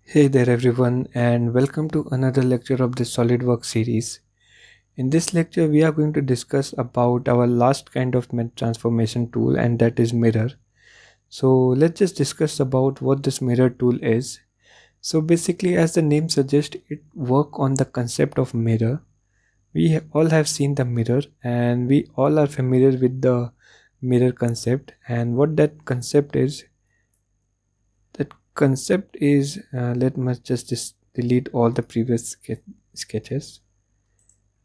Hey there everyone, and welcome to another lecture of the SolidWorks series. In this lecture we are going to discuss about our last kind of transformation tool, and that is mirror. So let's just discuss about what this mirror tool is. So basically, as the name suggests, it work on the concept of mirror. All have seen the mirror and we all are familiar with the mirror concept, and what that concept is. That concept is, let me just delete all the previous sketches,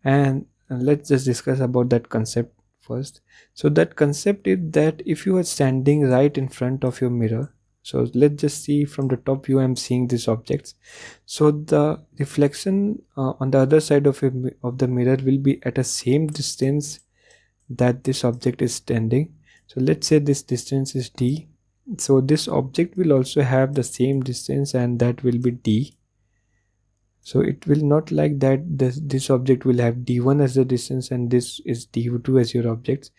and let's just discuss about that concept first. So that concept is that if you are standing right in front of your mirror, so let's just see from the top view I'm seeing these objects. So the reflection on the other side of the mirror will be at a same distance that this object is standing. So let's say this distance is d, so this object will also have the same distance, and that will be d. So it will not like that this object will have d1 as the distance and this is d2 as your objects.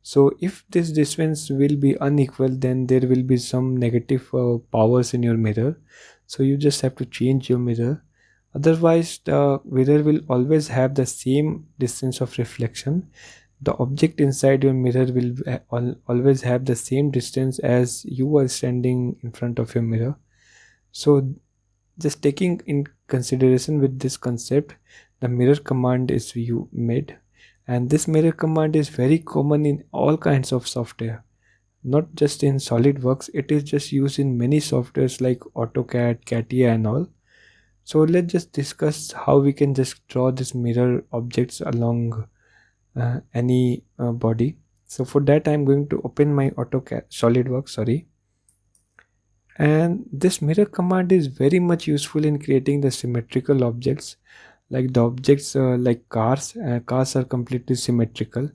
So if this distance will be unequal, then there will be some negative powers in your mirror, so you just have to change your mirror. Otherwise the mirror will always have the same distance of reflection. The object inside your mirror will always have the same distance as you are standing in front of your mirror. So just taking in consideration with this concept, the mirror command is you made, and this mirror command is very common in all kinds of software, not just in SolidWorks. It is just used in many softwares like AutoCAD, CATIA and all. So let's just discuss how we can just draw this mirror objects along any body. So for that I'm going to open my AutoCAD SolidWorks, and this mirror command is very much useful in creating the symmetrical objects, like the objects like cars are completely symmetrical,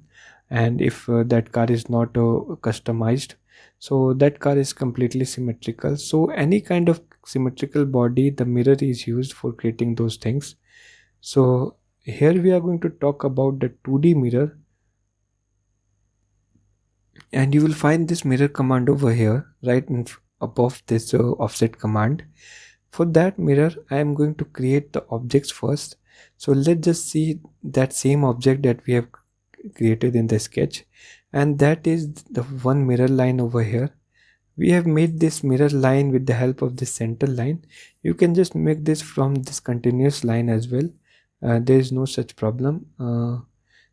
and if that car is not customized, so that car is completely symmetrical. So any kind of symmetrical body, the mirror is used for creating those things. So here we are going to talk about the 2D mirror, and you will find this mirror command over here right above this offset command. For that mirror I am going to create the objects first. So let's just see that same object that we have created in the sketch, and that is the one mirror line over here. We have made this mirror line with the help of this center line. You can just make this from this continuous line as well. There is no such problem.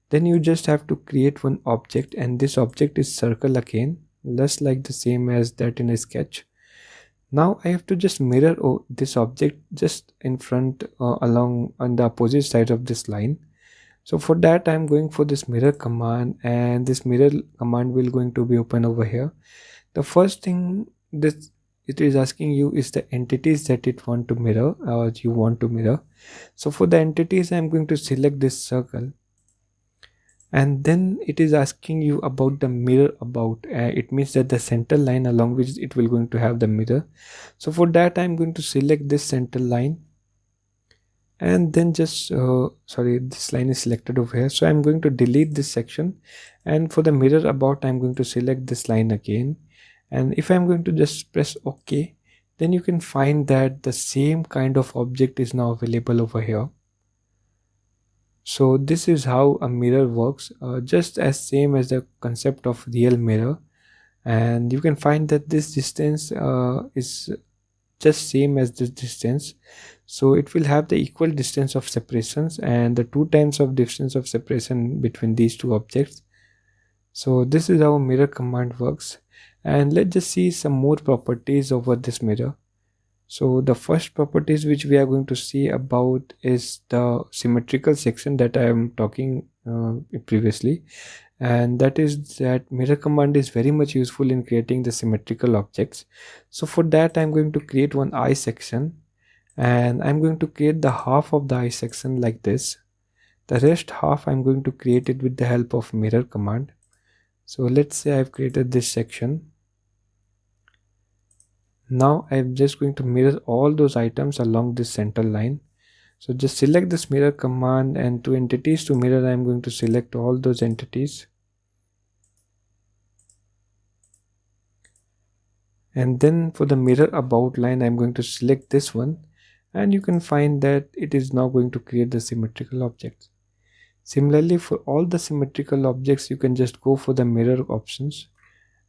Then you just have to create one object, and this object is circle again, just like the same as that in a sketch. Now I have to just mirror this object just in front, along on the opposite side of this line. So for that I'm going for this mirror command, and this mirror command will going to be open over here. The first thing this it is asking you is the entities that it want to mirror or you want to mirror. So for the entities I'm going to select this circle, and then it is asking you about the mirror about. It means that the center line along which it will going to have the mirror. So for that I'm going to select this center line, and then just sorry, this line is selected over here, so I'm going to delete this section. And for the mirror about, I'm going to select this line again, and if I'm going to just press OK, then you can find that the same kind of object is now available over here. So this is how a mirror works, just as same as the concept of real mirror. And you can find that this distance is just same as this distance, so it will have the equal distance of separations and the 2 times of distance of separation between these two objects. So this is how mirror command works, and let's just see some more properties over this mirror. So the first properties which we are going to see about is the symmetrical section that I am talking previously, and that is that mirror command is very much useful in creating the symmetrical objects. So for that I'm going to create one eye section, and I'm going to create the half of the eye section like this. The rest half I'm going to create it with the help of mirror command. So let's say I've created this section. Now I'm just going to mirror all those items along this center line. So just select this mirror command, and to entities to mirror I'm going to select all those entities. And then for the mirror about line, I'm going to select this one, and you can find that it is now going to create the symmetrical objects. Similarly, for all the symmetrical objects, you can just go for the mirror options.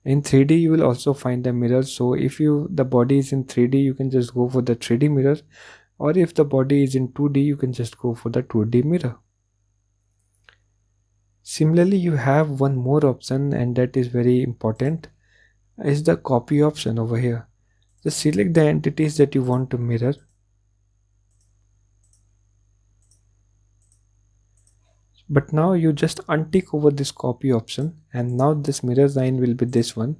In 3D, you will also find the mirror. So if the body is in 3D, you can just go for the 3D mirror, or if the body is in 2D, you can just go for the 2D mirror. Similarly, you have one more option, and that is very important, is the copy option over here. Just select the entities that you want to mirror. But now you just untick over this copy option, and now this mirror line will be this one.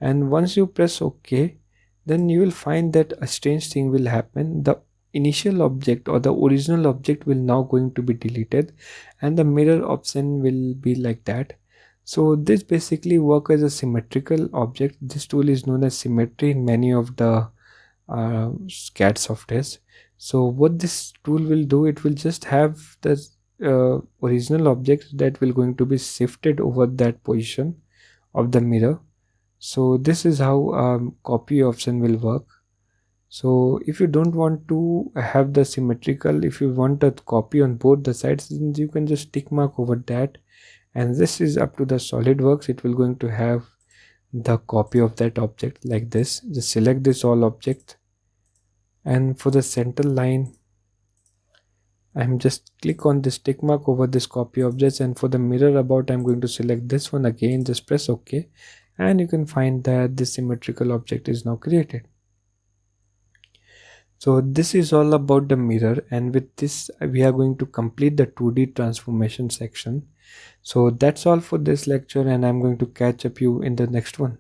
And once you press OK, then you will find that a strange thing will happen. The initial object or the original object will now going to be deleted, and the mirror option will be like that. So this basically works as a symmetrical object. This tool is known as symmetry in many of the CAD softwares. So what this tool will do, it will just have the original object that will going to be shifted over that position of the mirror. So this is how copy option will work. So if you don't want to have the symmetrical, if you want a copy on both the sides, then you can just tick mark over that, and this is up to the SolidWorks. It will going to have the copy of that object like this. Just select this all object, and for the center line, I'm just click on this tick mark over this copy objects, and for the mirror about, I'm going to select this one again. Just press OK, and you can find that this symmetrical object is now created. So this is all about the mirror, and with this we are going to complete the 2D transformation section. So that's all for this lecture, and I'm going to catch up you in the next one.